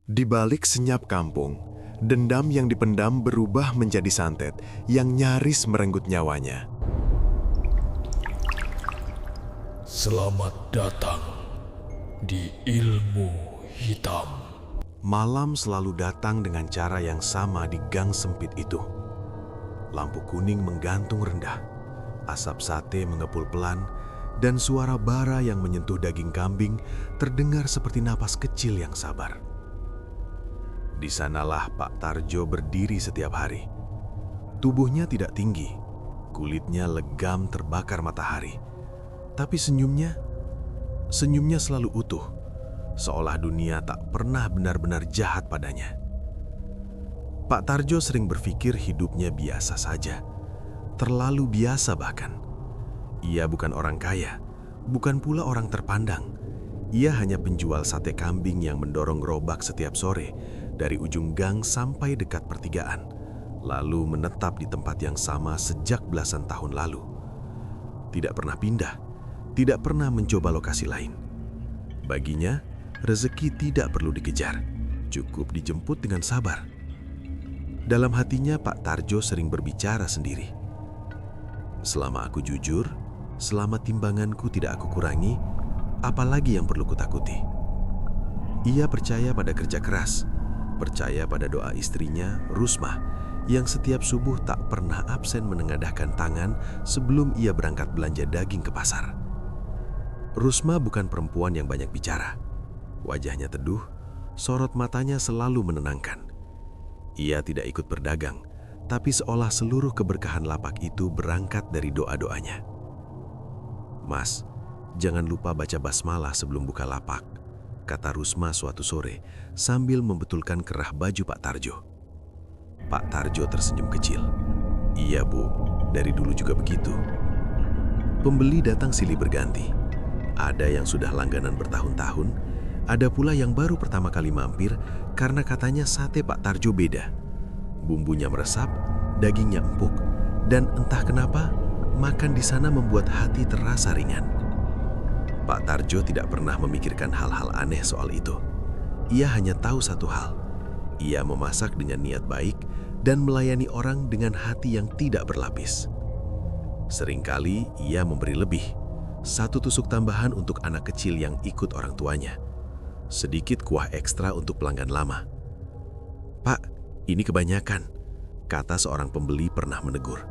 Di balik senyap kampung, dendam yang dipendam berubah menjadi santet yang nyaris merenggut nyawanya. Selamat datang di Ilmu Hitam. Malam selalu datang dengan cara yang sama di gang sempit itu. Lampu kuning menggantung rendah, asap sate mengepul pelan, dan suara bara yang menyentuh daging kambing terdengar seperti napas kecil yang sabar. Di sanalah Pak Tarjo berdiri setiap hari. Tubuhnya tidak tinggi, kulitnya legam terbakar matahari. Tapi senyumnya selalu utuh, seolah dunia tak pernah benar-benar jahat padanya. Pak Tarjo sering berpikir hidupnya biasa saja, terlalu biasa bahkan. Ia bukan orang kaya, bukan pula orang terpandang. Ia hanya penjual sate kambing yang mendorong gerobak setiap sore dari ujung gang sampai dekat pertigaan, lalu menetap di tempat yang sama sejak belasan tahun lalu. Tidak pernah pindah, tidak pernah mencoba lokasi lain. Baginya, rezeki tidak perlu dikejar, cukup dijemput dengan sabar. Dalam hatinya, Pak Tarjo sering berbicara sendiri. Selama aku jujur, selama timbanganku tidak aku kurangi, apalagi yang perlu kutakuti? Ia percaya pada kerja keras, percaya pada doa istrinya, Rusmah, yang setiap subuh tak pernah absen menengadahkan tangan sebelum ia berangkat belanja daging ke pasar. Rusmah bukan perempuan yang banyak bicara. Wajahnya teduh, sorot matanya selalu menenangkan. Ia tidak ikut berdagang, tapi seolah seluruh keberkahan lapak itu berangkat dari doa-doanya. "Mas, jangan lupa baca basmalah sebelum buka lapak," kata Rusmah suatu sore sambil membetulkan kerah baju Pak Tarjo. Pak Tarjo tersenyum kecil. "Iya, Bu, dari dulu juga begitu." Pembeli datang silih berganti. Ada yang sudah langganan bertahun-tahun, ada pula yang baru pertama kali mampir karena katanya sate Pak Tarjo beda. Bumbunya meresap, dagingnya empuk, dan entah kenapa makan di sana membuat hati terasa ringan. Pak Tarjo tidak pernah memikirkan hal-hal aneh soal itu. Ia hanya tahu satu hal. Ia memasak dengan niat baik dan melayani orang dengan hati yang tidak berlapis. Seringkali ia memberi lebih. Satu tusuk tambahan untuk anak kecil yang ikut orang tuanya. Sedikit kuah ekstra untuk pelanggan lama. "Pak, ini kebanyakan," kata seorang pembeli pernah menegur.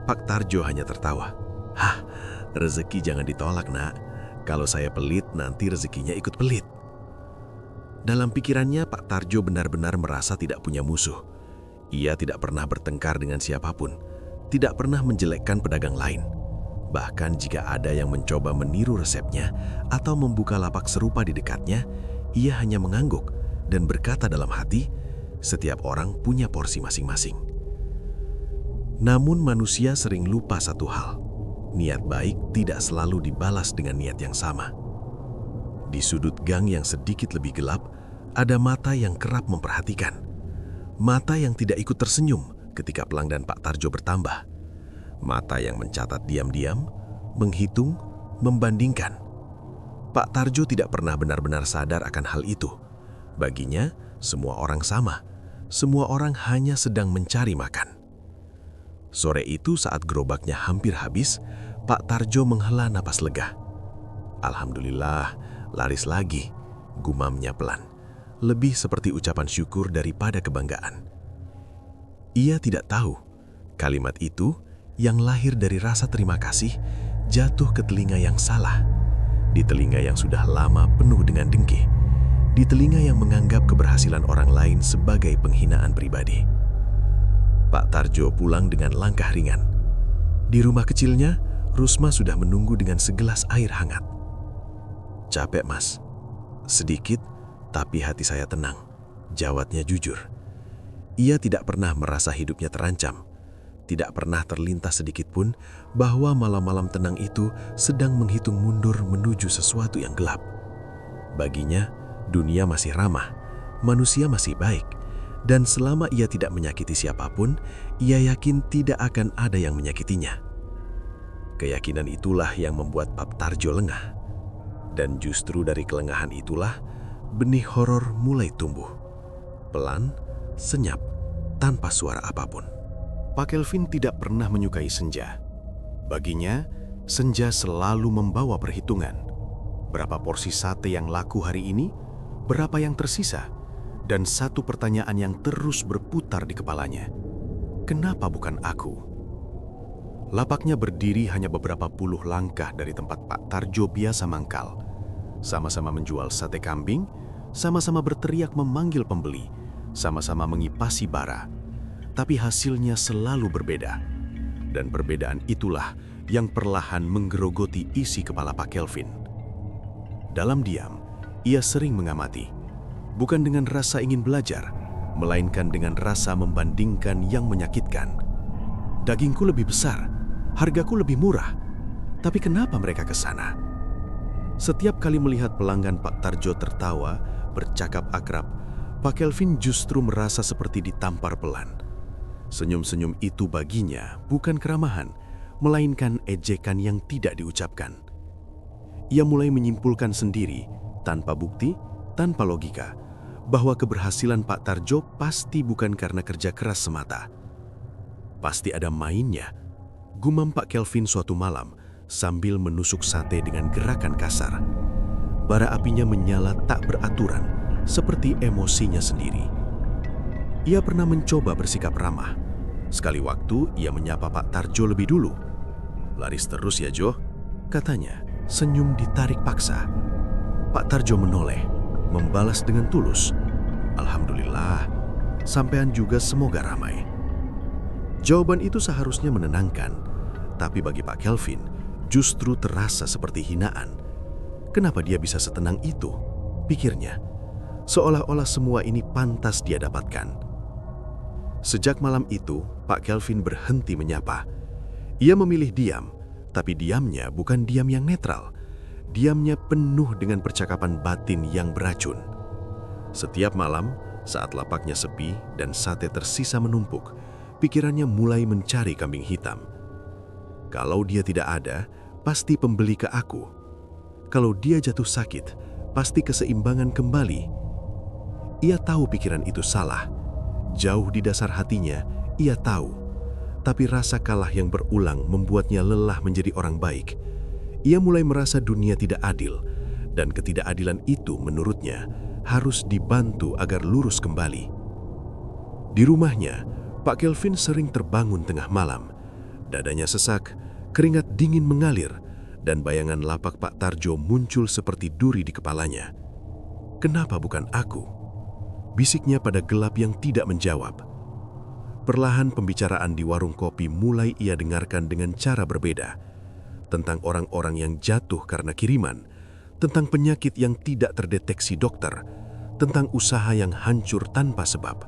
Pak Tarjo hanya tertawa. "Hah, rezeki jangan ditolak, Nak. Kalau saya pelit, nanti rezekinya ikut pelit." Dalam pikirannya, Pak Tarjo benar-benar merasa tidak punya musuh. Ia tidak pernah bertengkar dengan siapapun, tidak pernah menjelekkan pedagang lain. Bahkan jika ada yang mencoba meniru resepnya atau membuka lapak serupa di dekatnya, ia hanya mengangguk dan berkata dalam hati, setiap orang punya porsi masing-masing. Namun manusia sering lupa satu hal. Niat baik tidak selalu dibalas dengan niat yang sama. Di sudut gang yang sedikit lebih gelap, ada mata yang kerap memperhatikan. Mata yang tidak ikut tersenyum ketika pelanggan Pak Tarjo bertambah. Mata yang mencatat diam-diam, menghitung, membandingkan. Pak Tarjo tidak pernah benar-benar sadar akan hal itu. Baginya, semua orang sama. Semua orang hanya sedang mencari makan. Sore itu saat gerobaknya hampir habis, Pak Tarjo menghela napas lega. "Alhamdulillah, laris lagi," gumamnya pelan. Lebih seperti ucapan syukur daripada kebanggaan. Ia tidak tahu, kalimat itu yang lahir dari rasa terima kasih jatuh ke telinga yang salah. Di telinga yang sudah lama penuh dengan dengki. Di telinga yang menganggap keberhasilan orang lain sebagai penghinaan pribadi. Pak Tarjo pulang dengan langkah ringan. Di rumah kecilnya, Rusmah sudah menunggu dengan segelas air hangat. "Capek, Mas?" "Sedikit, tapi hati saya tenang," jawabnya jujur. Ia tidak pernah merasa hidupnya terancam. Tidak pernah terlintas sedikit pun bahwa malam-malam tenang itu sedang menghitung mundur menuju sesuatu yang gelap. Baginya, dunia masih ramah, manusia masih baik, dan selama ia tidak menyakiti siapapun, ia yakin tidak akan ada yang menyakitinya. Keyakinan itulah yang membuat Pak Tarjo lengah. Dan justru dari kelengahan itulah, benih horor mulai tumbuh. Pelan, senyap, tanpa suara apapun. Pak Kelvin tidak pernah menyukai senja. Baginya, senja selalu membawa perhitungan. Berapa porsi sate yang laku hari ini, berapa yang tersisa, dan satu pertanyaan yang terus berputar di kepalanya. Kenapa bukan aku? Lapaknya berdiri hanya beberapa puluh langkah dari tempat Pak Tarjo biasa mangkal. Sama-sama menjual sate kambing, sama-sama berteriak memanggil pembeli, sama-sama mengipasi bara. Tapi hasilnya selalu berbeda. Dan perbedaan itulah yang perlahan menggerogoti isi kepala Pak Kelvin. Dalam diam, ia sering mengamati. Bukan dengan rasa ingin belajar, melainkan dengan rasa membandingkan yang menyakitkan. Dagingku lebih besar, hargaku lebih murah. Tapi kenapa mereka ke sana? Setiap kali melihat pelanggan Pak Tarjo tertawa, bercakap akrab, Pak Kelvin justru merasa seperti ditampar pelan. Senyum-senyum itu baginya bukan keramahan, melainkan ejekan yang tidak diucapkan. Ia mulai menyimpulkan sendiri, tanpa bukti, tanpa logika, bahwa keberhasilan Pak Tarjo pasti bukan karena kerja keras semata. Pasti ada mainnya, gumam Pak Kelvin suatu malam sambil menusuk sate dengan gerakan kasar. Bara apinya menyala tak beraturan, seperti emosinya sendiri. Ia pernah mencoba bersikap ramah. Sekali waktu ia menyapa Pak Tarjo lebih dulu. "Laris terus ya Jo," katanya, senyum ditarik paksa. Pak Tarjo menoleh, membalas dengan tulus, "Alhamdulillah, sampean juga semoga ramai." Jawaban itu seharusnya menenangkan, tapi bagi Pak Kelvin justru terasa seperti hinaan. Kenapa dia bisa setenang itu? Pikirnya, seolah-olah semua ini pantas dia dapatkan. Sejak malam itu, Pak Kelvin berhenti menyapa. Ia memilih diam, tapi diamnya bukan diam yang netral. Diamnya penuh dengan percakapan batin yang beracun. Setiap malam, saat lapaknya sepi dan sate tersisa menumpuk, pikirannya mulai mencari kambing hitam. Kalau dia tidak ada, pasti pembeli ke aku. Kalau dia jatuh sakit, pasti keseimbangan kembali. Ia tahu pikiran itu salah. Jauh di dasar hatinya, ia tahu. Tapi rasa kalah yang berulang membuatnya lelah menjadi orang baik. Ia mulai merasa dunia tidak adil, dan ketidakadilan itu menurutnya harus dibantu agar lurus kembali. Di rumahnya, Pak Kelvin sering terbangun tengah malam. Dadanya sesak, keringat dingin mengalir, dan bayangan lapak Pak Tarjo muncul seperti duri di kepalanya. "Kenapa bukan aku?" bisiknya pada gelap yang tidak menjawab. Perlahan pembicaraan di warung kopi mulai ia dengarkan dengan cara berbeda. Tentang orang-orang yang jatuh karena kiriman, tentang penyakit yang tidak terdeteksi dokter, tentang usaha yang hancur tanpa sebab.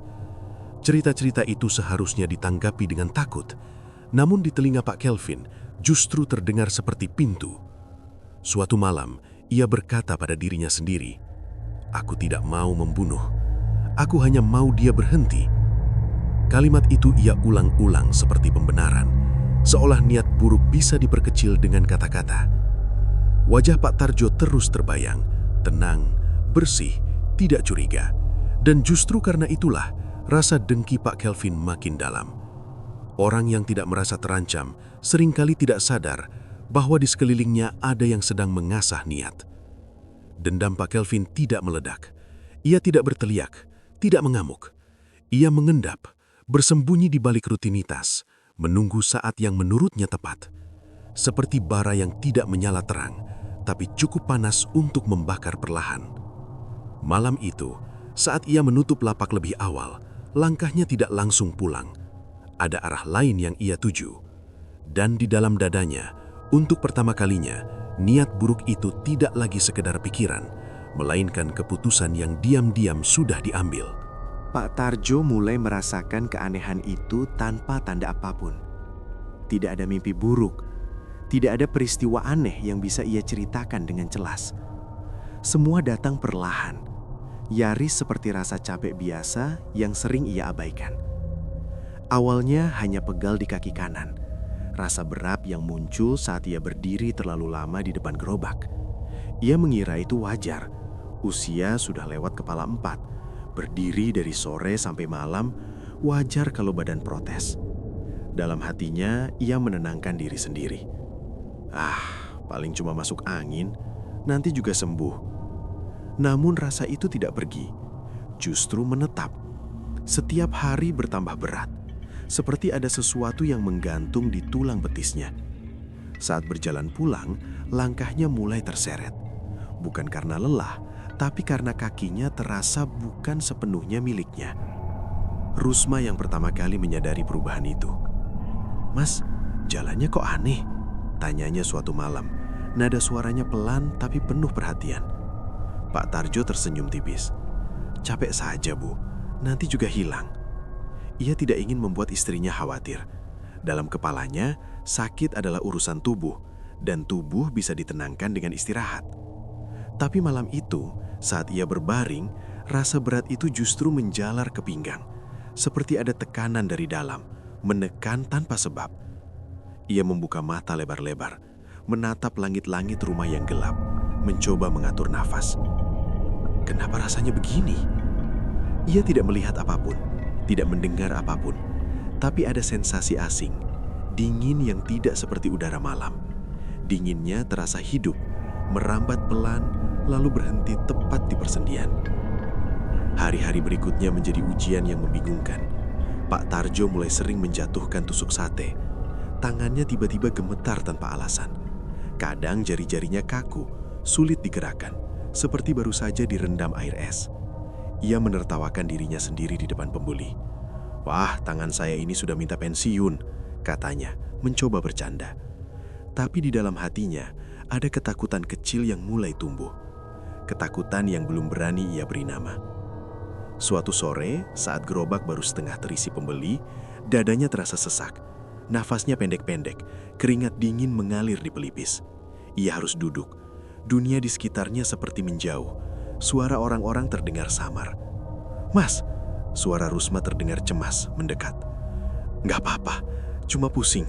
Cerita-cerita itu seharusnya ditanggapi dengan takut, namun di telinga Pak Kelvin justru terdengar seperti pintu. Suatu malam, ia berkata pada dirinya sendiri, "Aku tidak mau membunuh. Aku hanya mau dia berhenti." Kalimat itu ia ulang-ulang seperti pembenaran, seolah niat buruk bisa diperkecil dengan kata-kata. Wajah Pak Tarjo terus terbayang, tenang, bersih, tidak curiga. Dan justru karena itulah, rasa dengki Pak Kelvin makin dalam. Orang yang tidak merasa terancam seringkali tidak sadar bahwa di sekelilingnya ada yang sedang mengasah niat. Dendam Pak Kelvin tidak meledak. Ia tidak berteriak, tidak mengamuk. Ia mengendap, bersembunyi di balik rutinitas, menunggu saat yang menurutnya tepat. Seperti bara yang tidak menyala terang, tapi cukup panas untuk membakar perlahan. Malam itu, saat ia menutup lapak lebih awal, langkahnya tidak langsung pulang. Ada arah lain yang ia tuju. Dan di dalam dadanya, untuk pertama kalinya, niat buruk itu tidak lagi sekedar pikiran, melainkan keputusan yang diam-diam sudah diambil. Pak Tarjo mulai merasakan keanehan itu tanpa tanda apapun. Tidak ada mimpi buruk, tidak ada peristiwa aneh yang bisa ia ceritakan dengan jelas. Semua datang perlahan, nyaris seperti rasa capek biasa yang sering ia abaikan. Awalnya hanya pegal di kaki kanan, rasa berat yang muncul saat ia berdiri terlalu lama di depan gerobak. Ia mengira itu wajar, Usia sudah lewat kepala 4, berdiri dari sore sampai malam, wajar kalau badan protes. Dalam hatinya, ia menenangkan diri sendiri. Paling cuma masuk angin, nanti juga sembuh. Namun rasa itu tidak pergi, justru menetap. Setiap hari bertambah berat, seperti ada sesuatu yang menggantung di tulang betisnya. Saat berjalan pulang, langkahnya mulai terseret. Bukan karena lelah, tapi karena kakinya terasa bukan sepenuhnya miliknya. Rusma yang pertama kali menyadari perubahan itu. "Mas, jalannya kok aneh?" tanyanya suatu malam. Nada suaranya pelan tapi penuh perhatian. Pak Tarjo tersenyum tipis. "Capek saja, Bu. Nanti juga hilang." Ia tidak ingin membuat istrinya khawatir. Dalam kepalanya, sakit adalah urusan tubuh, dan tubuh bisa ditenangkan dengan istirahat. Tapi malam itu, saat ia berbaring, rasa berat itu justru menjalar ke pinggang. Seperti ada tekanan dari dalam, menekan tanpa sebab. Ia membuka mata lebar-lebar, menatap langit-langit rumah yang gelap, mencoba mengatur nafas. Kenapa rasanya begini? Ia tidak melihat apapun, tidak mendengar apapun, tapi ada sensasi asing, dingin yang tidak seperti udara malam. Dinginnya terasa hidup, merambat pelan, lalu berhenti tepat di persendian. Hari-hari berikutnya menjadi ujian yang membingungkan. Pak Tarjo mulai sering menjatuhkan tusuk sate. Tangannya tiba-tiba gemetar tanpa alasan. Kadang jari-jarinya kaku, sulit digerakkan, seperti baru saja direndam air es. Ia menertawakan dirinya sendiri di depan pembuli. "Wah, tangan saya ini sudah minta pensiun," katanya, mencoba bercanda. Tapi di dalam hatinya, ada ketakutan kecil yang mulai tumbuh. Ketakutan yang belum berani ia beri nama. Suatu sore, saat gerobak baru setengah terisi pembeli, dadanya terasa sesak. Nafasnya pendek-pendek, keringat dingin mengalir di pelipis. Ia harus duduk. Dunia di sekitarnya seperti menjauh. Suara orang-orang terdengar samar. "Mas," suara Rusma terdengar cemas, mendekat. "Nggak apa-apa, cuma pusing,"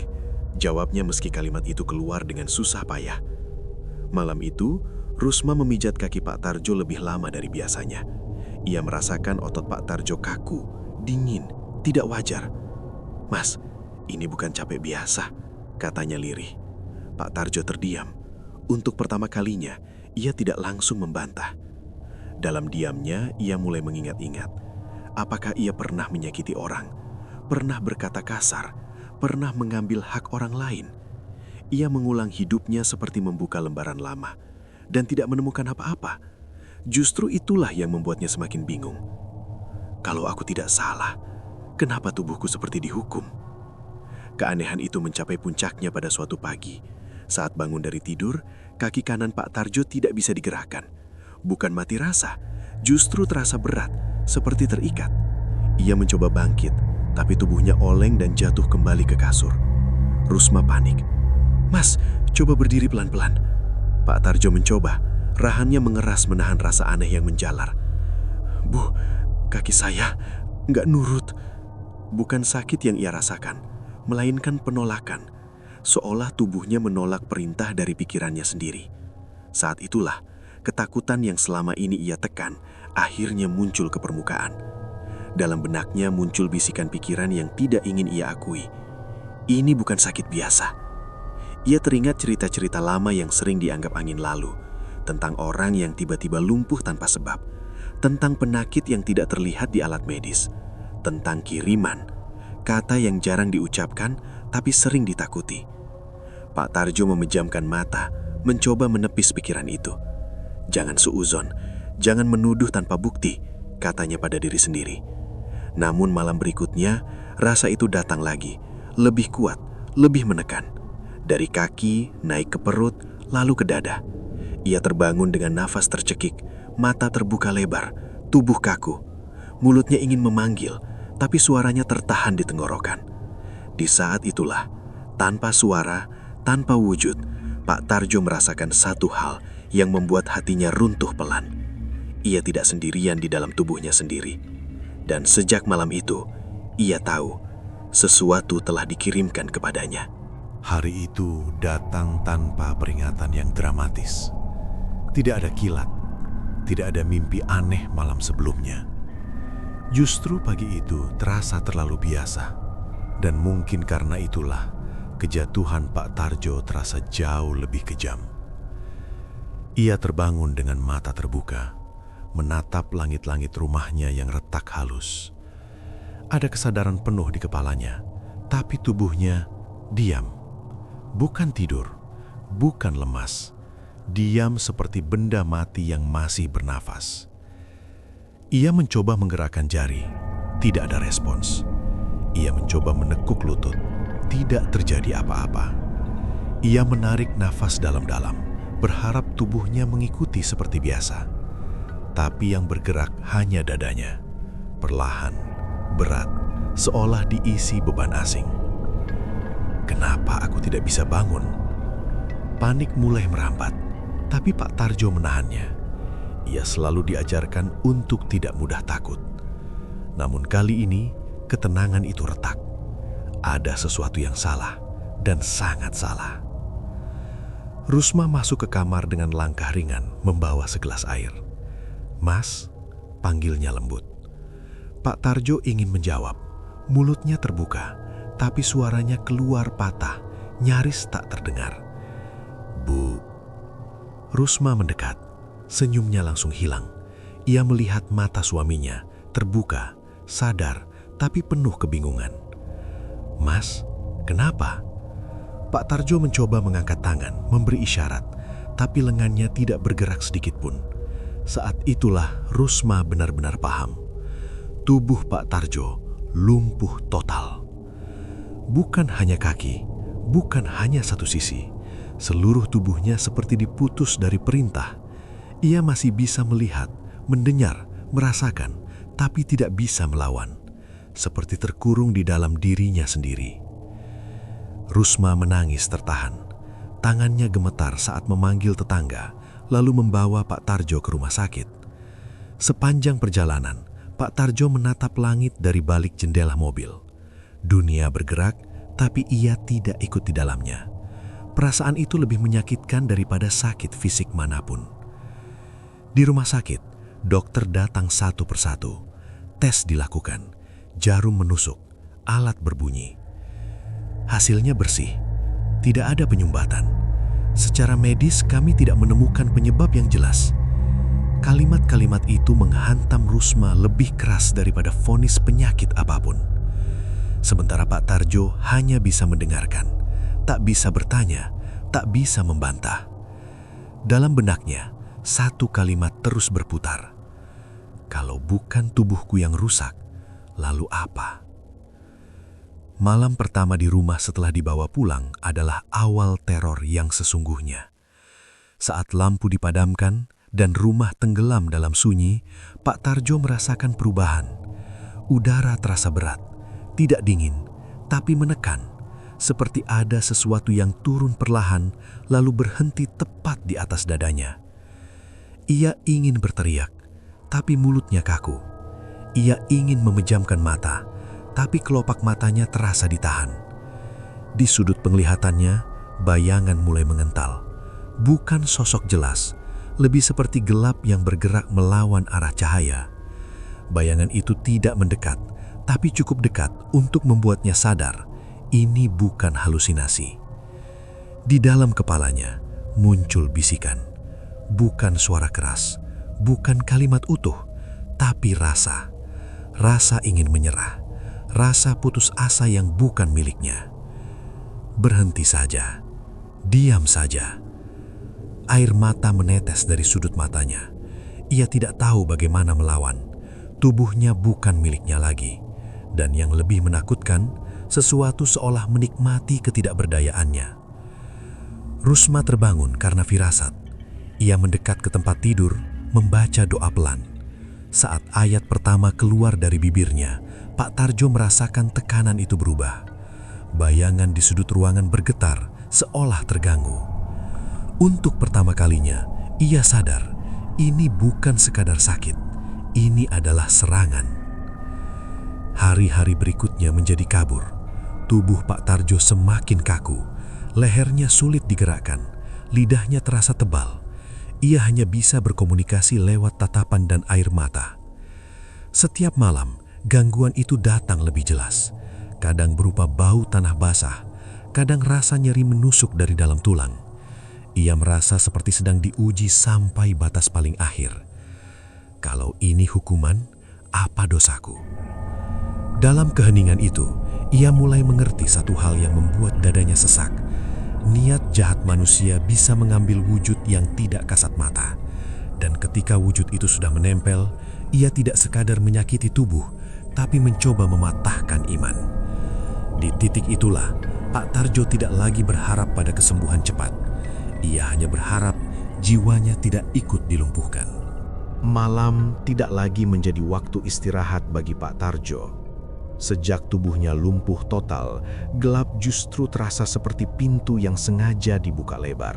jawabnya meski kalimat itu keluar dengan susah payah. Malam itu, Rusma memijat kaki Pak Tarjo lebih lama dari biasanya. Ia merasakan otot Pak Tarjo kaku, dingin, tidak wajar. "Mas, ini bukan capek biasa," katanya lirih. Pak Tarjo terdiam. Untuk pertama kalinya, ia tidak langsung membantah. Dalam diamnya, ia mulai mengingat-ingat. Apakah ia pernah menyakiti orang? Pernah berkata kasar? Pernah mengambil hak orang lain? Ia mengulang hidupnya seperti membuka lembaran lama dan tidak menemukan apa-apa. Justru itulah yang membuatnya semakin bingung. Kalau aku tidak salah, kenapa tubuhku seperti dihukum? Keanehan itu mencapai puncaknya pada suatu pagi. Saat bangun dari tidur, kaki kanan Pak Tarjo tidak bisa digerakkan. Bukan mati rasa, justru terasa berat, seperti terikat. Ia mencoba bangkit, tapi tubuhnya oleng dan jatuh kembali ke kasur. Rusma panik. "Mas, coba berdiri pelan-pelan." Pak Tarjo mencoba, rahannya mengeras menahan rasa aneh yang menjalar. "Bu, kaki saya nggak nurut." Bukan sakit yang ia rasakan, melainkan penolakan. Seolah tubuhnya menolak perintah dari pikirannya sendiri. Saat itulah, ketakutan yang selama ini ia tekan akhirnya muncul ke permukaan. Dalam benaknya muncul bisikan pikiran yang tidak ingin ia akui. Ini bukan sakit biasa. Ia teringat cerita-cerita lama yang sering dianggap angin lalu, tentang orang yang tiba-tiba lumpuh tanpa sebab, tentang penyakit yang tidak terlihat di alat medis, tentang kiriman, kata yang jarang diucapkan tapi sering ditakuti. Pak Tarjo memejamkan mata, mencoba menepis pikiran itu. "Jangan suuzon, jangan menuduh tanpa bukti," katanya pada diri sendiri. Namun malam berikutnya, rasa itu datang lagi, lebih kuat, lebih menekan. Dari kaki, naik ke perut, lalu ke dada. Ia terbangun dengan nafas tercekik, mata terbuka lebar, tubuh kaku. Mulutnya ingin memanggil, tapi suaranya tertahan di tenggorokan. Di saat itulah, tanpa suara, tanpa wujud, Pak Tarjo merasakan satu hal yang membuat hatinya runtuh pelan. Ia tidak sendirian di dalam tubuhnya sendiri. Dan sejak malam itu, ia tahu sesuatu telah dikirimkan kepadanya. Hari itu datang tanpa peringatan yang dramatis. Tidak ada kilat, tidak ada mimpi aneh malam sebelumnya. Justru pagi itu terasa terlalu biasa, dan mungkin karena itulah kejatuhan Pak Tarjo terasa jauh lebih kejam. Ia terbangun dengan mata terbuka, menatap langit-langit rumahnya yang retak halus. Ada kesadaran penuh di kepalanya, tapi tubuhnya diam. Bukan tidur, bukan lemas. Diam seperti benda mati yang masih bernafas. Ia mencoba menggerakkan jari, tidak ada respons. Ia mencoba menekuk lutut, tidak terjadi apa-apa. Ia menarik nafas dalam-dalam, berharap tubuhnya mengikuti seperti biasa. Tapi yang bergerak hanya dadanya, perlahan, berat, seolah diisi beban asing. Kenapa aku tidak bisa bangun? Panik mulai merambat, tapi Pak Tarjo menahannya. Ia selalu diajarkan untuk tidak mudah takut. Namun kali ini, ketenangan itu retak. Ada sesuatu yang salah, dan sangat salah. Rusma masuk ke kamar dengan langkah ringan, membawa segelas air. "Mas," panggilnya lembut. Pak Tarjo ingin menjawab. Mulutnya terbuka, tapi suaranya keluar patah, nyaris tak terdengar. "Bu." Rusma mendekat, senyumnya langsung hilang. Ia melihat mata suaminya, terbuka, sadar, tapi penuh kebingungan. "Mas, kenapa?" Pak Tarjo mencoba mengangkat tangan, memberi isyarat, tapi lengannya tidak bergerak sedikit pun. Saat itulah Rusma benar-benar paham. Tubuh Pak Tarjo lumpuh total. Bukan hanya kaki, bukan hanya satu sisi. Seluruh tubuhnya seperti diputus dari perintah. Ia masih bisa melihat, mendengar, merasakan, tapi tidak bisa melawan. Seperti terkurung di dalam dirinya sendiri. Rusma menangis tertahan. Tangannya gemetar saat memanggil tetangga, lalu membawa Pak Tarjo ke rumah sakit. Sepanjang perjalanan, Pak Tarjo menatap langit dari balik jendela mobil. Dunia bergerak, tapi ia tidak ikut di dalamnya. Perasaan itu lebih menyakitkan daripada sakit fisik manapun. Di rumah sakit, dokter datang satu persatu. Tes dilakukan, jarum menusuk, alat berbunyi. Hasilnya bersih, tidak ada penyumbatan. Secara medis kami tidak menemukan penyebab yang jelas. Kalimat-kalimat itu menghantam Rusma lebih keras daripada vonis penyakit apapun. Sementara Pak Tarjo hanya bisa mendengarkan, tak bisa bertanya, tak bisa membantah. Dalam benaknya, satu kalimat terus berputar. Kalau bukan tubuhku yang rusak, lalu apa? Malam pertama di rumah setelah dibawa pulang adalah awal teror yang sesungguhnya. Saat lampu dipadamkan dan rumah tenggelam dalam sunyi, Pak Tarjo merasakan perubahan. Udara terasa berat, tidak dingin, tapi menekan, seperti ada sesuatu yang turun perlahan lalu berhenti tepat di atas dadanya. Ia ingin berteriak, tapi mulutnya kaku. Ia ingin memejamkan mata, tapi kelopak matanya terasa ditahan. Di sudut penglihatannya, bayangan mulai mengental. Bukan sosok jelas, lebih seperti gelap yang bergerak melawan arah cahaya. Bayangan itu tidak mendekat, tapi cukup dekat untuk membuatnya sadar ini bukan halusinasi. Di dalam kepalanya muncul bisikan, bukan suara keras, bukan kalimat utuh, tapi rasa. Rasa ingin menyerah, rasa putus asa yang bukan miliknya. Berhenti saja, diam saja. Air mata menetes dari sudut matanya. Ia tidak tahu bagaimana melawan. Tubuhnya bukan miliknya lagi. Dan yang lebih menakutkan, sesuatu seolah menikmati ketidakberdayaannya. Rusma terbangun karena firasat. Ia mendekat ke tempat tidur, membaca doa pelan. Saat ayat pertama keluar dari bibirnya, Pak Tarjo merasakan tekanan itu berubah. Bayangan di sudut ruangan bergetar, seolah terganggu. Untuk pertama kalinya, ia sadar ini bukan sekadar sakit, ini adalah serangan. Hari-hari berikutnya menjadi kabur. Tubuh Pak Tarjo semakin kaku, lehernya sulit digerakkan, lidahnya terasa tebal. Ia hanya bisa berkomunikasi lewat tatapan dan air mata. Setiap malam, gangguan itu datang lebih jelas. Kadang berupa bau tanah basah, kadang rasa nyeri menusuk dari dalam tulang. Ia merasa seperti sedang diuji sampai batas paling akhir. Kalau ini hukuman, apa dosaku? Dalam keheningan itu, ia mulai mengerti satu hal yang membuat dadanya sesak. Niat jahat manusia bisa mengambil wujud yang tidak kasat mata. Dan ketika wujud itu sudah menempel, ia tidak sekadar menyakiti tubuh, tapi mencoba mematahkan iman. Di titik itulah, Pak Tarjo tidak lagi berharap pada kesembuhan cepat. Ia hanya berharap jiwanya tidak ikut dilumpuhkan. Malam tidak lagi menjadi waktu istirahat bagi Pak Tarjo. Sejak tubuhnya lumpuh total, gelap justru terasa seperti pintu yang sengaja dibuka lebar.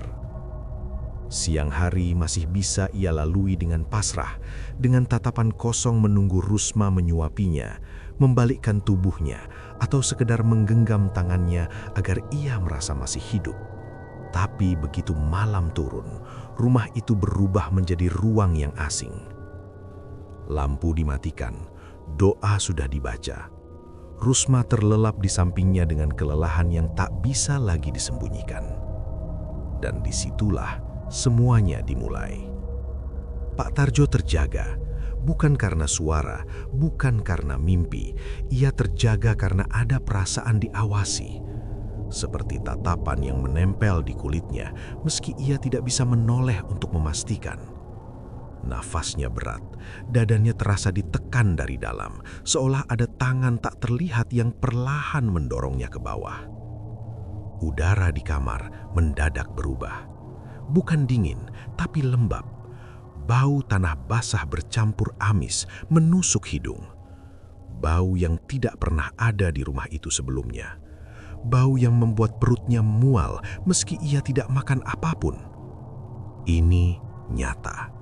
Siang hari masih bisa ia lalui dengan pasrah, dengan tatapan kosong menunggu Rusma menyuapinya, membalikkan tubuhnya, atau sekedar menggenggam tangannya agar ia merasa masih hidup. Tapi begitu malam turun, rumah itu berubah menjadi ruang yang asing. Lampu dimatikan, doa sudah dibaca. Rusma terlelap di sampingnya dengan kelelahan yang tak bisa lagi disembunyikan. Dan disitulah semuanya dimulai. Pak Tarjo terjaga, bukan karena suara, bukan karena mimpi. Ia terjaga karena ada perasaan diawasi. Seperti tatapan yang menempel di kulitnya, meski ia tidak bisa menoleh untuk memastikan. Nafasnya berat, dadanya terasa ditekan dari dalam, seolah ada tangan tak terlihat yang perlahan mendorongnya ke bawah. Udara di kamar mendadak berubah. Bukan dingin, tapi lembab. Bau tanah basah bercampur amis menusuk hidung. Bau yang tidak pernah ada di rumah itu sebelumnya. Bau yang membuat perutnya mual meski ia tidak makan apapun. Ini nyata.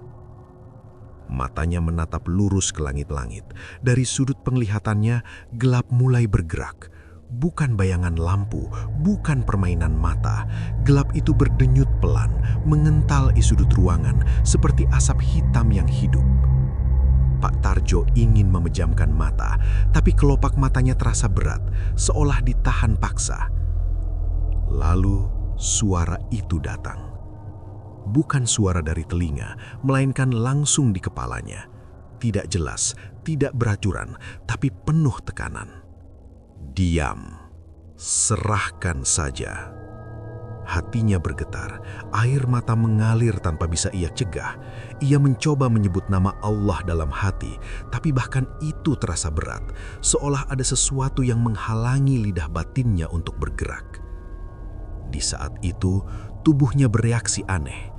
Matanya menatap lurus ke langit-langit. Dari sudut penglihatannya, gelap mulai bergerak. Bukan bayangan lampu, bukan permainan mata. Gelap itu berdenyut pelan, mengental di sudut ruangan seperti asap hitam yang hidup. Pak Tarjo ingin memejamkan mata, tapi kelopak matanya terasa berat, seolah ditahan paksa. Lalu suara itu datang. Bukan suara dari telinga, melainkan langsung di kepalanya. Tidak jelas, tidak beracuran, tapi penuh tekanan. Diam, serahkan saja. Hatinya bergetar, air mata mengalir tanpa bisa ia cegah. Ia mencoba menyebut nama Allah dalam hati, tapi bahkan itu terasa berat, seolah ada sesuatu yang menghalangi lidah batinnya untuk bergerak. Di saat itu, tubuhnya bereaksi aneh.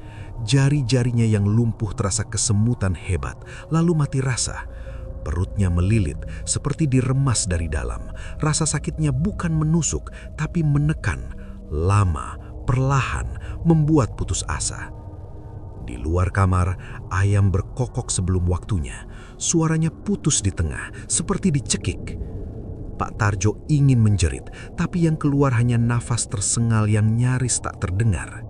Jari-jarinya yang lumpuh terasa kesemutan hebat, lalu mati rasa. Perutnya melilit, seperti diremas dari dalam. Rasa sakitnya bukan menusuk, tapi menekan, lama, perlahan, membuat putus asa. Di luar kamar, ayam berkokok sebelum waktunya. Suaranya putus di tengah, seperti dicekik. Pak Tarjo ingin menjerit, tapi yang keluar hanya nafas tersengal yang nyaris tak terdengar.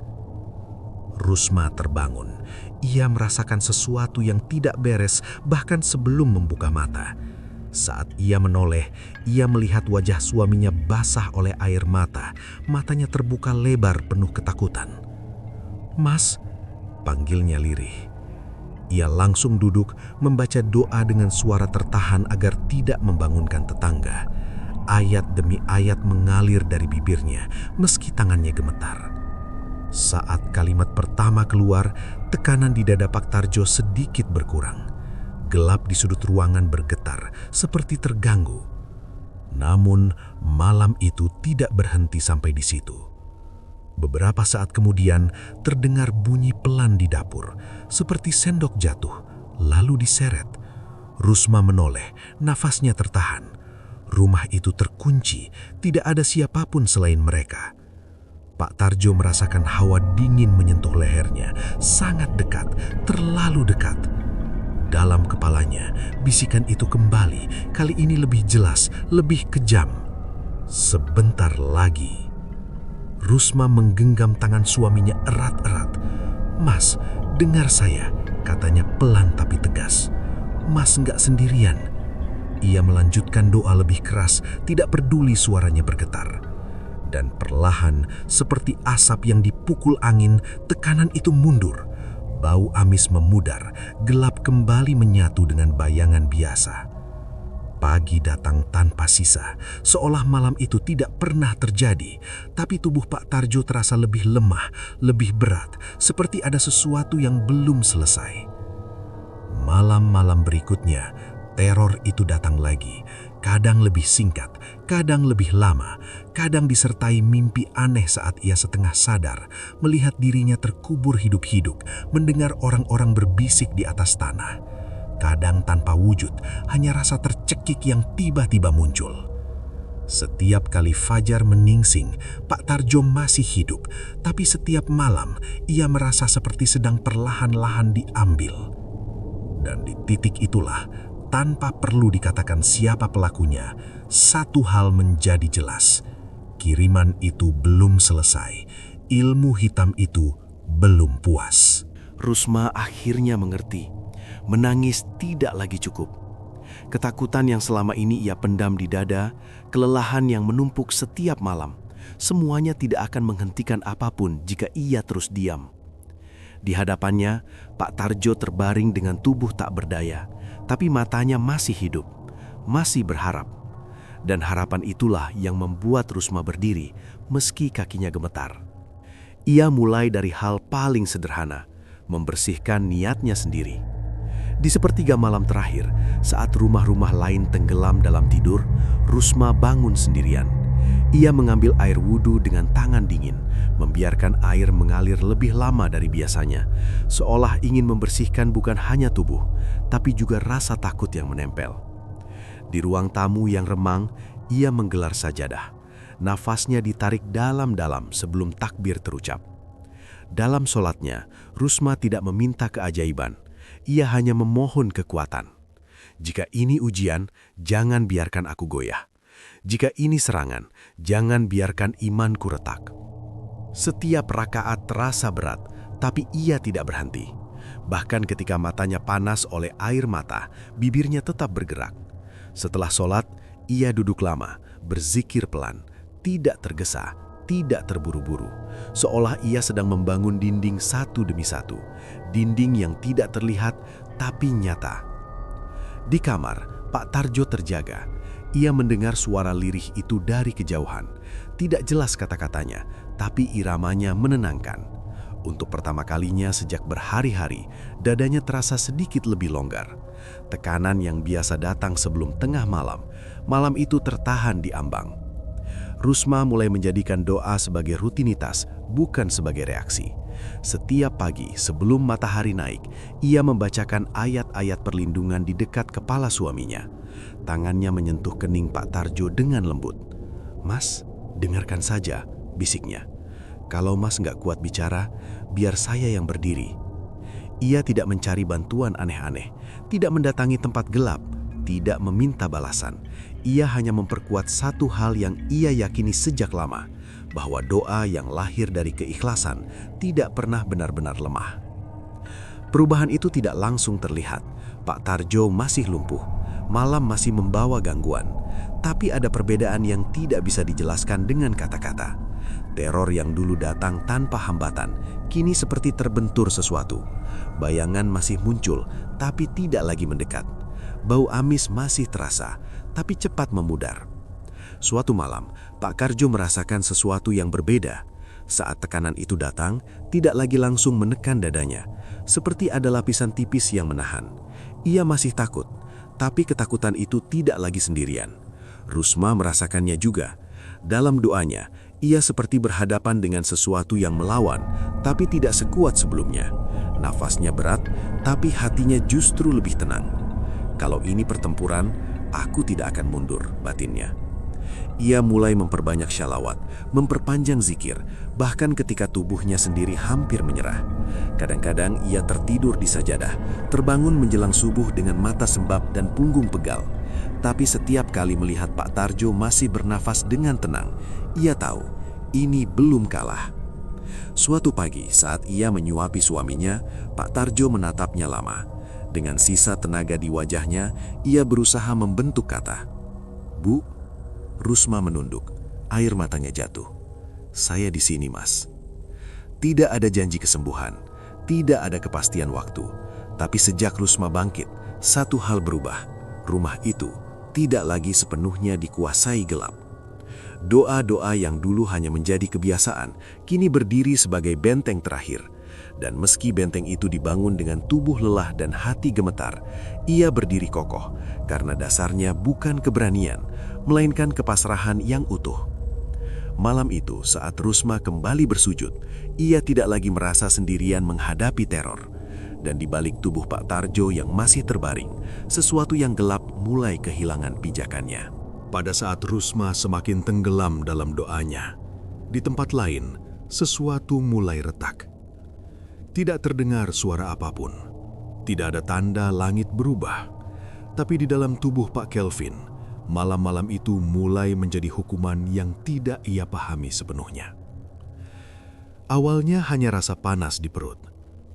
Rusma terbangun. Ia merasakan sesuatu yang tidak beres bahkan sebelum membuka mata. Saat ia menoleh, ia melihat wajah suaminya basah oleh air mata. Matanya terbuka lebar penuh ketakutan. "Mas," panggilnya lirih. Ia langsung duduk, membaca doa dengan suara tertahan agar tidak membangunkan tetangga. Ayat demi ayat mengalir dari bibirnya, meski tangannya gemetar. Saat kalimat pertama keluar, tekanan di dada Pak Tarjo sedikit berkurang. Gelap di sudut ruangan bergetar, seperti terganggu. Namun, malam itu tidak berhenti sampai di situ. Beberapa saat kemudian, terdengar bunyi pelan di dapur, seperti sendok jatuh, lalu diseret. Rusma menoleh, nafasnya tertahan. Rumah itu terkunci, tidak ada siapapun selain mereka. Pak Tarjo merasakan hawa dingin menyentuh lehernya, sangat dekat, terlalu dekat. Dalam kepalanya, bisikan itu kembali, kali ini lebih jelas, lebih kejam. Sebentar lagi. Rusma menggenggam tangan suaminya erat-erat. "Mas, "Dengar saya," katanya pelan tapi tegas. "Mas nggak sendirian." Ia melanjutkan doa lebih keras, tidak peduli suaranya bergetar. Dan perlahan, seperti asap yang dipukul angin, tekanan itu mundur. Bau amis memudar, gelap kembali menyatu dengan bayangan biasa. Pagi datang tanpa sisa, seolah malam itu tidak pernah terjadi. Tapi tubuh Pak Tarjo terasa lebih lemah, lebih berat, seperti ada sesuatu yang belum selesai. Malam-malam berikutnya, teror itu datang lagi. Kadang lebih singkat, kadang lebih lama, kadang disertai mimpi aneh saat ia setengah sadar, melihat dirinya terkubur hidup-hidup, mendengar orang-orang berbisik di atas tanah. Kadang tanpa wujud, hanya rasa tercekik yang tiba-tiba muncul. Setiap kali fajar meningsing, Pak Tarjo masih hidup, tapi setiap malam ia merasa seperti sedang perlahan-lahan diambil. Dan di titik itulah, tanpa perlu dikatakan siapa pelakunya, satu hal menjadi jelas. Kiriman itu belum selesai, ilmu hitam itu belum puas. Rusma akhirnya mengerti. Menangis tidak lagi cukup. Ketakutan yang selama ini ia pendam di dada, kelelahan yang menumpuk setiap malam, semuanya tidak akan menghentikan apapun jika ia terus diam. Di hadapannya, Pak Tarjo terbaring dengan tubuh tak berdaya, tapi matanya masih hidup, masih berharap. Dan harapan itulah yang membuat Rusma berdiri, meski kakinya gemetar. Ia mulai dari hal paling sederhana, membersihkan niatnya sendiri. Di sepertiga malam terakhir, saat rumah-rumah lain tenggelam dalam tidur, Rusma bangun sendirian. Ia mengambil air wudhu dengan tangan dingin, membiarkan air mengalir lebih lama dari biasanya, seolah ingin membersihkan bukan hanya tubuh, tapi juga rasa takut yang menempel. Di ruang tamu yang remang, ia menggelar sajadah. Nafasnya ditarik dalam-dalam sebelum takbir terucap. Dalam sholatnya, Rusma tidak meminta keajaiban. Ia hanya memohon kekuatan. Jika ini ujian, jangan biarkan aku goyah. Jika ini serangan, jangan biarkan imanku retak. Setiap rakaat terasa berat, tapi ia tidak berhenti. Bahkan ketika matanya panas oleh air mata, bibirnya tetap bergerak. Setelah sholat, ia duduk lama, berzikir pelan, tidak tergesa, tidak terburu-buru, seolah ia sedang membangun dinding satu demi satu, dinding yang tidak terlihat tapi nyata. Di kamar, Pak Tarjo terjaga. Ia mendengar suara lirih itu dari kejauhan. Tidak jelas kata-katanya, tapi iramanya menenangkan. Untuk pertama kalinya sejak berhari-hari, dadanya terasa sedikit lebih longgar. Tekanan yang biasa datang sebelum tengah malam, malam itu tertahan di ambang. Rusma mulai menjadikan doa sebagai rutinitas, bukan sebagai reaksi. Setiap pagi sebelum matahari naik, ia membacakan ayat-ayat perlindungan di dekat kepala suaminya. Tangannya menyentuh kening Pak Tarjo dengan lembut. "Mas, dengarkan saja," bisiknya. "Kalau Mas nggak kuat bicara, biar saya yang berdiri." Ia tidak mencari bantuan aneh-aneh, tidak mendatangi tempat gelap, tidak meminta balasan. Ia hanya memperkuat satu hal yang ia yakini sejak lama, bahwa doa yang lahir dari keikhlasan tidak pernah benar-benar lemah. Perubahan itu tidak langsung terlihat. Pak Tarjo masih lumpuh, malam masih membawa gangguan. Tapi ada perbedaan yang tidak bisa dijelaskan dengan kata-kata. Teror yang dulu datang tanpa hambatan, kini seperti terbentur sesuatu. Bayangan masih muncul, tapi tidak lagi mendekat. Bau amis masih terasa, tapi cepat memudar. Suatu malam, Pak Tarjo merasakan sesuatu yang berbeda. Saat tekanan itu datang, tidak lagi langsung menekan dadanya, seperti ada lapisan tipis yang menahan. Ia masih takut, tapi ketakutan itu tidak lagi sendirian. Rusma merasakannya juga. Dalam doanya, ia seperti berhadapan dengan sesuatu yang melawan, tapi tidak sekuat sebelumnya. Nafasnya berat, tapi hatinya justru lebih tenang. "Kalau ini pertempuran, aku tidak akan mundur," batinnya. Ia mulai memperbanyak syalawat, memperpanjang zikir, bahkan ketika tubuhnya sendiri hampir menyerah. Kadang-kadang ia tertidur di sajadah, terbangun menjelang subuh dengan mata sembab dan punggung pegal. Tapi setiap kali melihat Pak Tarjo masih bernafas dengan tenang, ia tahu ini belum kalah. Suatu pagi saat ia menyuapi suaminya, Pak Tarjo menatapnya lama. Dengan sisa tenaga di wajahnya, ia berusaha membentuk kata. "Bu." Rusma menunduk. Air matanya jatuh. "Saya di sini, Mas." Tidak ada janji kesembuhan, tidak ada kepastian waktu. Tapi sejak Rusma bangkit, satu hal berubah. Rumah itu tidak lagi sepenuhnya dikuasai gelap. Doa-doa yang dulu hanya menjadi kebiasaan, kini berdiri sebagai benteng terakhir. Dan meski benteng itu dibangun dengan tubuh lelah dan hati gemetar, ia berdiri kokoh karena dasarnya bukan keberanian, melainkan kepasrahan yang utuh. Malam itu, saat Rusma kembali bersujud, ia tidak lagi merasa sendirian menghadapi teror. Dan di balik tubuh Pak Tarjo yang masih terbaring, sesuatu yang gelap mulai kehilangan pijakannya. Pada saat Rusma semakin tenggelam dalam doanya, di tempat lain, sesuatu mulai retak. Tidak terdengar suara apapun, tidak ada tanda langit berubah. Tapi di dalam tubuh Pak Kelvin, malam-malam itu mulai menjadi hukuman yang tidak ia pahami sepenuhnya. Awalnya hanya rasa panas di perut,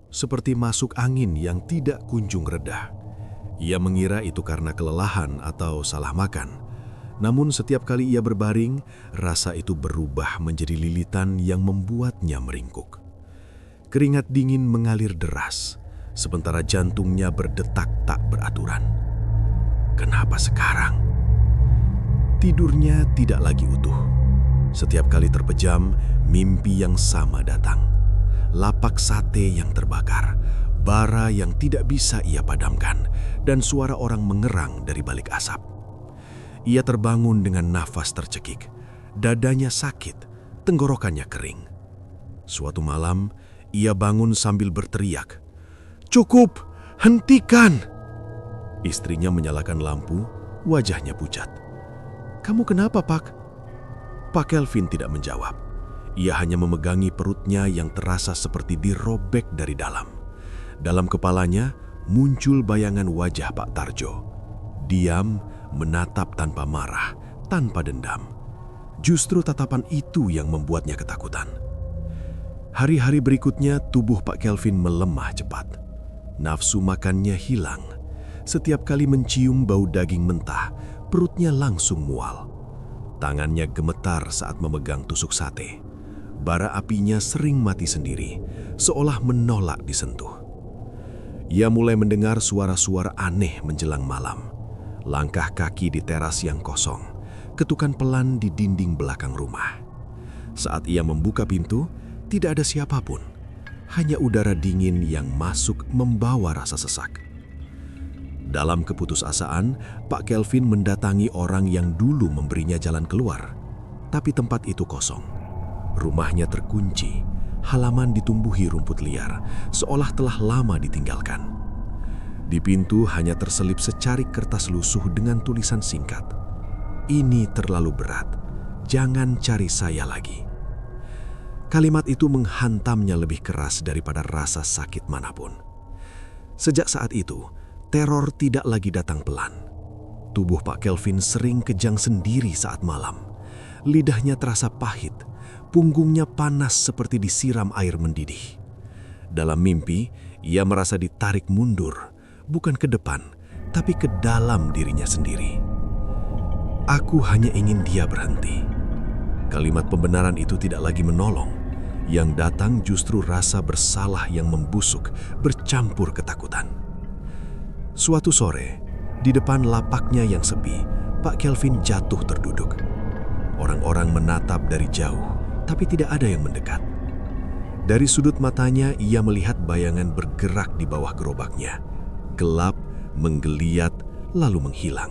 seperti masuk angin yang tidak kunjung reda. Ia mengira itu karena kelelahan atau salah makan. Namun setiap kali ia berbaring, rasa itu berubah menjadi lilitan yang membuatnya meringkuk. Keringat dingin mengalir deras, sementara jantungnya berdetak tak beraturan. Kenapa sekarang? Tidurnya tidak lagi utuh. Setiap kali terpejam, mimpi yang sama datang. Lapak sate yang terbakar, bara yang tidak bisa ia padamkan, dan suara orang mengerang dari balik asap. Ia terbangun dengan nafas tercekik, dadanya sakit, tenggorokannya kering. Suatu malam, ia bangun sambil berteriak, "Cukup, hentikan!" Istrinya menyalakan lampu, wajahnya pucat. "Kamu kenapa, Pak?" Pak Kelvin tidak menjawab. Ia hanya memegangi perutnya yang terasa seperti dirobek dari dalam. Dalam kepalanya muncul bayangan wajah Pak Tarjo. Diam, menatap tanpa marah, tanpa dendam. Justru tatapan itu yang membuatnya ketakutan. Hari-hari berikutnya tubuh Pak Kelvin melemah cepat. Nafsu makannya hilang. Setiap kali mencium bau daging mentah, perutnya langsung mual. Tangannya gemetar saat memegang tusuk sate. Bara apinya sering mati sendiri, seolah menolak disentuh. Ia mulai mendengar suara-suara aneh menjelang malam. Langkah kaki di teras yang kosong, ketukan pelan di dinding belakang rumah. Saat ia membuka pintu, tidak ada siapapun. Hanya udara dingin yang masuk membawa rasa sesak. Dalam keputusasaan, Pak Kelvin mendatangi orang yang dulu memberinya jalan keluar. Tapi tempat itu kosong. Rumahnya terkunci, halaman ditumbuhi rumput liar, seolah telah lama ditinggalkan. Di pintu hanya terselip secarik kertas lusuh dengan tulisan singkat. "Ini terlalu berat, jangan cari saya lagi." Kalimat itu menghantamnya lebih keras daripada rasa sakit manapun. Sejak saat itu, teror tidak lagi datang pelan. Tubuh Pak Kelvin sering kejang sendiri saat malam. Lidahnya terasa pahit, punggungnya panas seperti disiram air mendidih. Dalam mimpi, ia merasa ditarik mundur, bukan ke depan, tapi ke dalam dirinya sendiri. "Aku hanya ingin dia berhenti." Kalimat pembenaran itu tidak lagi menolong. Yang datang justru rasa bersalah yang membusuk, bercampur ketakutan. Suatu sore, di depan lapaknya yang sepi, Pak Kelvin jatuh terduduk. Orang-orang menatap dari jauh, tapi tidak ada yang mendekat. Dari sudut matanya, ia melihat bayangan bergerak di bawah gerobaknya. Gelap, menggeliat, lalu menghilang.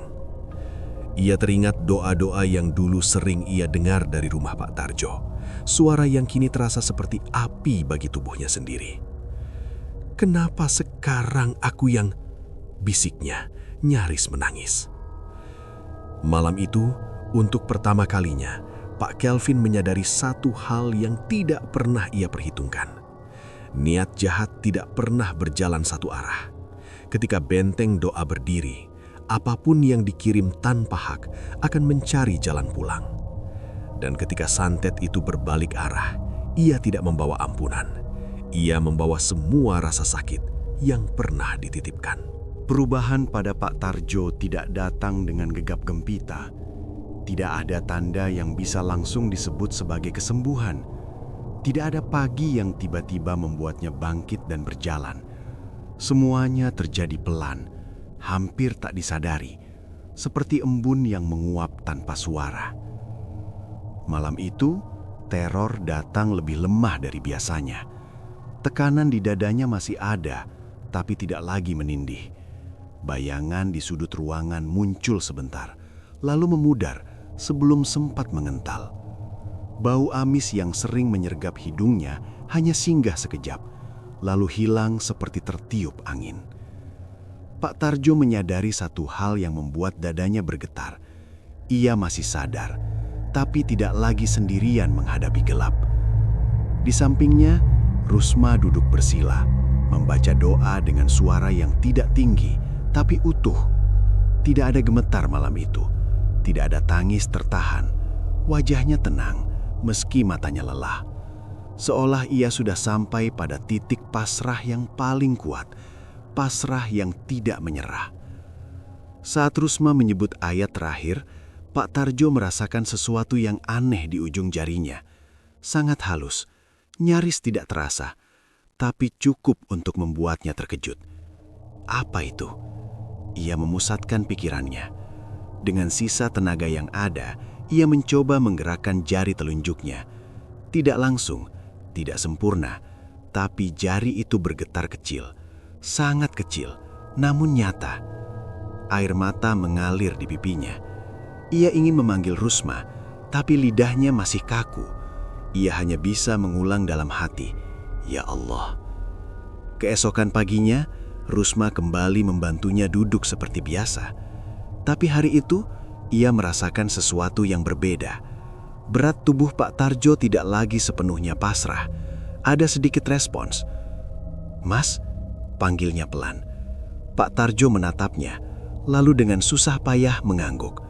Ia teringat doa-doa yang dulu sering ia dengar dari rumah Pak Tarjo. Suara yang kini terasa seperti api bagi tubuhnya sendiri. "Kenapa sekarang aku yang..." bisiknya, nyaris menangis. Malam itu, untuk pertama kalinya, Pak Kelvin menyadari satu hal yang tidak pernah ia perhitungkan. Niat jahat tidak pernah berjalan satu arah. Ketika benteng doa berdiri, apapun yang dikirim tanpa hak akan mencari jalan pulang. Dan ketika santet itu berbalik arah, ia tidak membawa ampunan. Ia membawa semua rasa sakit yang pernah dititipkan. Perubahan pada Pak Tarjo tidak datang dengan gegap gempita. Tidak ada tanda yang bisa langsung disebut sebagai kesembuhan. Tidak ada pagi yang tiba-tiba membuatnya bangkit dan berjalan. Semuanya terjadi pelan, hampir tak disadari, seperti embun yang menguap tanpa suara. Malam itu, teror datang lebih lemah dari biasanya. Tekanan di dadanya masih ada, tapi tidak lagi menindih. Bayangan di sudut ruangan muncul sebentar, lalu memudar sebelum sempat mengental. Bau amis yang sering menyergap hidungnya hanya singgah sekejap, lalu hilang seperti tertiup angin. Pak Tarjo menyadari satu hal yang membuat dadanya bergetar. Ia masih sadar, tapi tidak lagi sendirian menghadapi gelap. Di sampingnya, Rusma duduk bersila, membaca doa dengan suara yang tidak tinggi, tapi utuh. Tidak ada gemetar malam itu, tidak ada tangis tertahan. Wajahnya tenang, meski matanya lelah. Seolah ia sudah sampai pada titik pasrah yang paling kuat, pasrah yang tidak menyerah. Saat Rusma menyebut ayat terakhir, Pak Tarjo merasakan sesuatu yang aneh di ujung jarinya. Sangat halus, nyaris tidak terasa, tapi cukup untuk membuatnya terkejut. Apa itu? Ia memusatkan pikirannya. Dengan sisa tenaga yang ada, ia mencoba menggerakkan jari telunjuknya. Tidak langsung, tidak sempurna, tapi jari itu bergetar kecil, sangat kecil, namun nyata. Air mata mengalir di pipinya. Ia ingin memanggil Rusma, tapi lidahnya masih kaku. Ia hanya bisa mengulang dalam hati, "Ya Allah." Keesokan paginya, Rusma kembali membantunya duduk seperti biasa. Tapi hari itu, ia merasakan sesuatu yang berbeda. Berat tubuh Pak Tarjo tidak lagi sepenuhnya pasrah. Ada sedikit respons. "Mas," panggilnya pelan. Pak Tarjo menatapnya, lalu dengan susah payah mengangguk.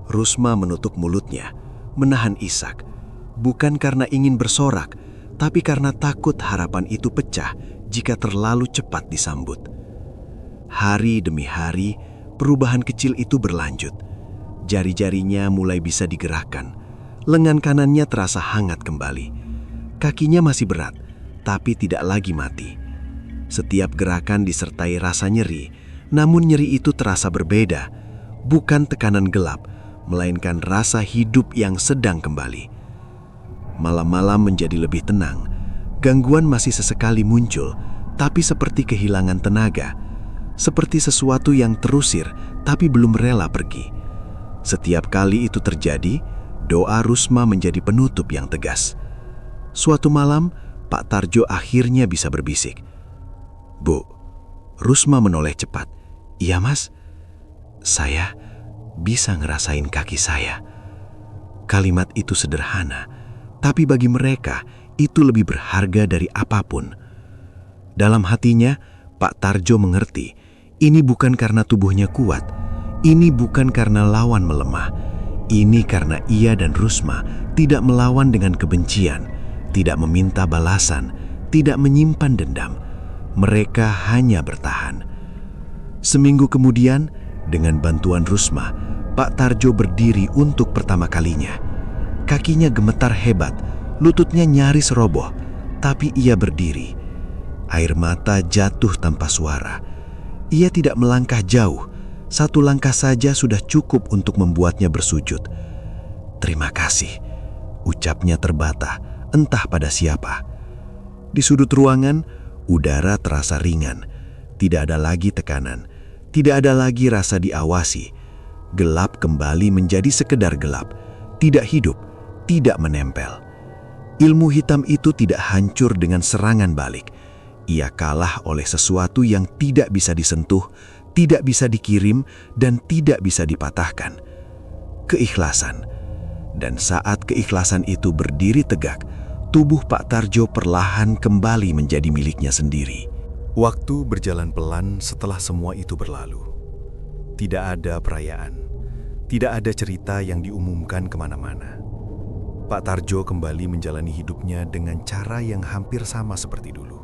Rusma menutup mulutnya, menahan isak. Bukan karena ingin bersorak, tapi karena takut harapan itu pecah jika terlalu cepat disambut. Hari demi hari, perubahan kecil itu berlanjut. Jari-jarinya mulai bisa digerakkan. Lengan kanannya terasa hangat kembali. Kakinya masih berat, tapi tidak lagi mati. Setiap gerakan disertai rasa nyeri, namun nyeri itu terasa berbeda. Bukan tekanan gelap, melainkan rasa hidup yang sedang kembali. Malam-malam menjadi lebih tenang. Gangguan masih sesekali muncul, tapi seperti kehilangan tenaga. Seperti sesuatu yang terusir, tapi belum rela pergi. Setiap kali itu terjadi, doa Rusma menjadi penutup yang tegas. Suatu malam, Pak Tarjo akhirnya bisa berbisik. "Bu." Rusma menoleh cepat. "Iya Mas, saya bisa ngerasain kaki saya." Kalimat itu sederhana, tapi bagi mereka itu lebih berharga dari apapun. Dalam hatinya, Pak Tarjo mengerti, ini bukan karena tubuhnya kuat, ini bukan karena lawan melemah, ini karena ia dan Rusma tidak melawan dengan kebencian, tidak meminta balasan, tidak menyimpan dendam. Mereka hanya bertahan. Seminggu kemudian, dengan bantuan Rusma, Pak Tarjo berdiri untuk pertama kalinya. Kakinya gemetar hebat, lututnya nyaris roboh, tapi ia berdiri. Air mata jatuh tanpa suara. Ia tidak melangkah jauh, satu langkah saja sudah cukup untuk membuatnya bersujud. "Terima kasih," ucapnya terbata, entah pada siapa. Di sudut ruangan, udara terasa ringan. Tidak ada lagi tekanan, tidak ada lagi rasa diawasi. Gelap kembali menjadi sekedar gelap, tidak hidup, tidak menempel. Ilmu hitam itu tidak hancur dengan serangan balik. Ia kalah oleh sesuatu yang tidak bisa disentuh, tidak bisa dikirim, dan tidak bisa dipatahkan. Keikhlasan. Dan saat keikhlasan itu berdiri tegak, tubuh Pak Tarjo perlahan kembali menjadi miliknya sendiri. Waktu berjalan pelan setelah semua itu berlalu. Tidak ada perayaan, tidak ada cerita yang diumumkan kemana-mana. Pak Tarjo kembali menjalani hidupnya dengan cara yang hampir sama seperti dulu.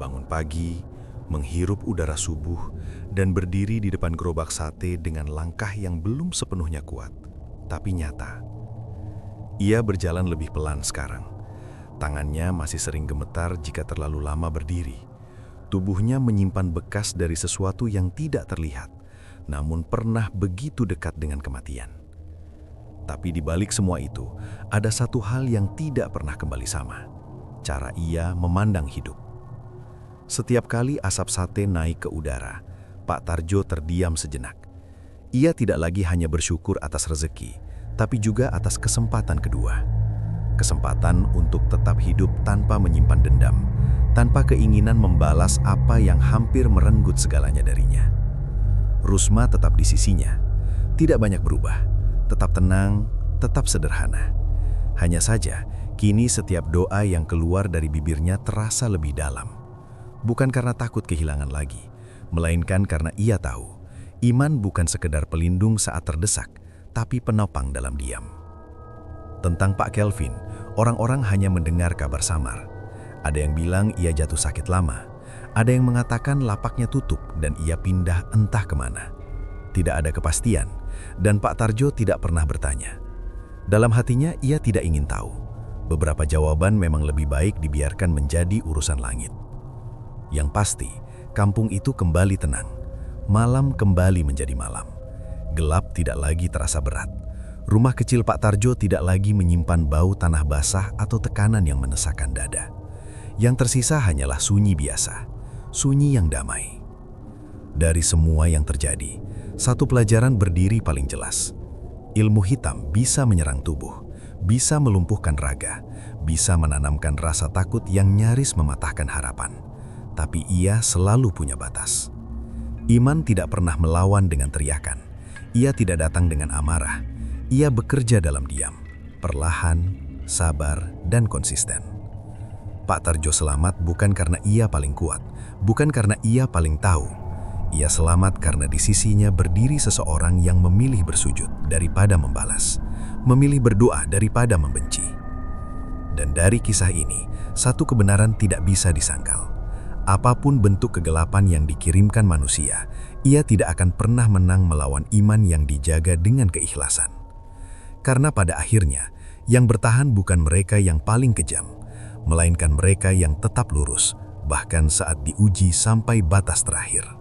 Bangun pagi, menghirup udara subuh, dan berdiri di depan gerobak sate dengan langkah yang belum sepenuhnya kuat, tapi nyata. Ia berjalan lebih pelan sekarang. Tangannya masih sering gemetar jika terlalu lama berdiri. Tubuhnya menyimpan bekas dari sesuatu yang tidak terlihat, namun pernah begitu dekat dengan kematian. Tapi di balik semua itu, ada satu hal yang tidak pernah kembali sama. Cara ia memandang hidup. Setiap kali asap sate naik ke udara, Pak Tarjo terdiam sejenak. Ia tidak lagi hanya bersyukur atas rezeki, tapi juga atas kesempatan kedua. Kesempatan untuk tetap hidup tanpa menyimpan dendam, tanpa keinginan membalas apa yang hampir merenggut segalanya darinya. Rusma tetap di sisinya, tidak banyak berubah, tetap tenang, tetap sederhana. Hanya saja, kini setiap doa yang keluar dari bibirnya terasa lebih dalam. Bukan karena takut kehilangan lagi, melainkan karena ia tahu, iman bukan sekedar pelindung saat terdesak, tapi penopang dalam diam. Tentang Pak Kelvin, orang-orang hanya mendengar kabar samar. Ada yang bilang ia jatuh sakit lama, ada yang mengatakan lapaknya tutup dan ia pindah entah kemana. Tidak ada kepastian, dan Pak Tarjo tidak pernah bertanya. Dalam hatinya ia tidak ingin tahu. Beberapa jawaban memang lebih baik dibiarkan menjadi urusan langit. Yang pasti, kampung itu kembali tenang. Malam kembali menjadi malam. Gelap tidak lagi terasa berat. Rumah kecil Pak Tarjo tidak lagi menyimpan bau tanah basah atau tekanan yang menesakkan dada. Yang tersisa hanyalah sunyi biasa, sunyi yang damai. Dari semua yang terjadi, satu pelajaran berdiri paling jelas. Ilmu hitam bisa menyerang tubuh, bisa melumpuhkan raga, bisa menanamkan rasa takut yang nyaris mematahkan harapan. Tapi ia selalu punya batas. Iman tidak pernah melawan dengan teriakan. Ia tidak datang dengan amarah. Ia bekerja dalam diam, perlahan, sabar, dan konsisten. Pak Tarjo selamat bukan karena ia paling kuat, bukan karena ia paling tahu. Ia selamat karena di sisinya berdiri seseorang yang memilih bersujud daripada membalas, memilih berdoa daripada membenci. Dan dari kisah ini, satu kebenaran tidak bisa disangkal. Apapun bentuk kegelapan yang dikirimkan manusia, ia tidak akan pernah menang melawan iman yang dijaga dengan keikhlasan. Karena pada akhirnya, yang bertahan bukan mereka yang paling kejam, melainkan mereka yang tetap lurus, bahkan saat diuji sampai batas terakhir.